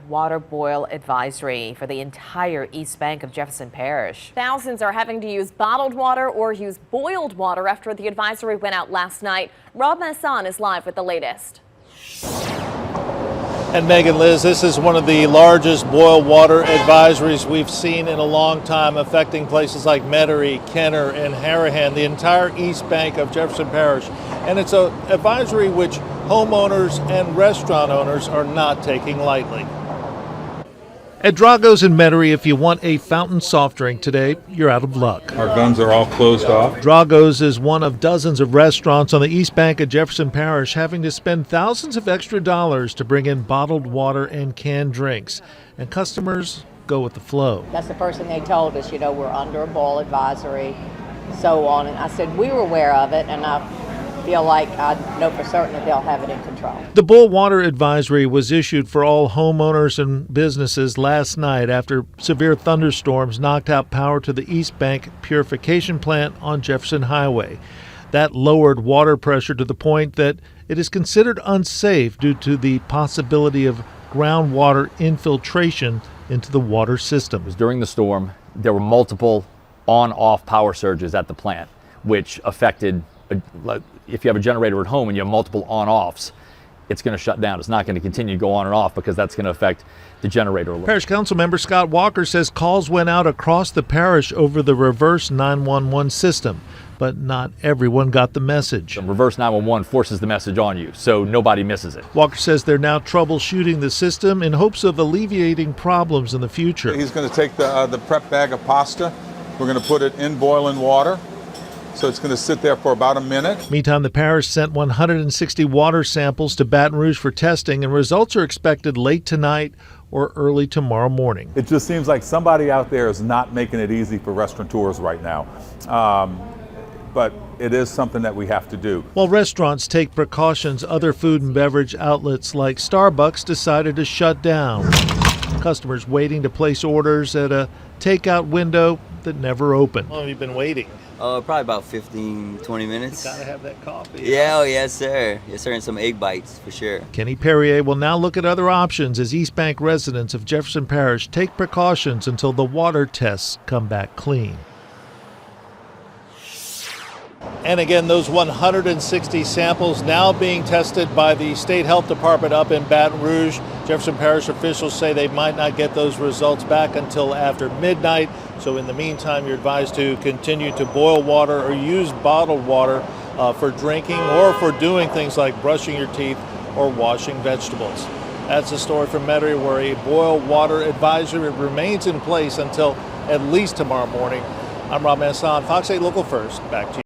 Water boil advisory for the entire east bank of Jefferson Parish. Thousands are having to use bottled water or use boiled water after the advisory went out last night. Rob Masson is live with the latest. And Megan, Liz, this is one of the largest boil water advisories we've seen in a long time, affecting places like Metairie, Kenner, and Harahan, the entire east bank of Jefferson Parish. And it's an advisory which homeowners and restaurant owners are not taking lightly. At Drago's in Metairie, if you want a fountain soft drink today, you're out of luck. Our guns are all closed off. Drago's is one of dozens of restaurants on the east bank of Jefferson Parish having to spend thousands of extra dollars to bring in bottled water and canned drinks. And customers go with the flow. That's the first thing they told us, we're under a boil advisory, so on. And I said we were aware of it, and I feel like I know for certain that they'll have it in control. The boil water advisory was issued for all homeowners and businesses last night after severe thunderstorms knocked out power to the East Bank purification plant on Jefferson Highway. That lowered water pressure to the point that it is considered unsafe due to the possibility of groundwater infiltration into the water system. During the storm, there were multiple on-off power surges at the plant, which affected, if you have a generator at home and you have multiple on-offs, it's going to shut down. It's not going to continue to go on and off because that's going to affect the generator. Parish Council member Scott Walker says calls went out across the parish over the reverse 911 system, but not everyone got the message. The reverse 911 forces the message on you, so nobody misses it. Walker says they're now troubleshooting the system in hopes of alleviating problems in the future. He's going to take the prep bag of pasta. We're going to put it in boiling water. So it's going to sit there for about a minute. Meantime, the parish sent 160 water samples to Baton Rouge for testing, and results are expected late tonight or early tomorrow morning. It just seems like somebody out there is not making it easy for restaurateurs right now. But it is something that we have to do. While restaurants take precautions, other food and beverage outlets like Starbucks decided to shut down. Customers waiting to place orders at a takeout window that never opened. How long have you been waiting? Probably about 15, 20 minutes. You gotta have that coffee. Yeah, oh, yes, sir. Yes, sir, and some egg bites for sure. Kenny Perrier will now look at other options as East Bank residents of Jefferson Parish take precautions until the water tests come back clean. And again, those 160 samples now being tested by the State Health Department up in Baton Rouge. Jefferson Parish officials say they might not get those results back until after midnight. So in the meantime, you're advised to continue to boil water or use bottled water for drinking or for doing things like brushing your teeth or washing vegetables. That's the story from Metairie, where a boil water advisory remains in place until at least tomorrow morning. I'm Rob Masson, Fox 8 Local First. Back to you.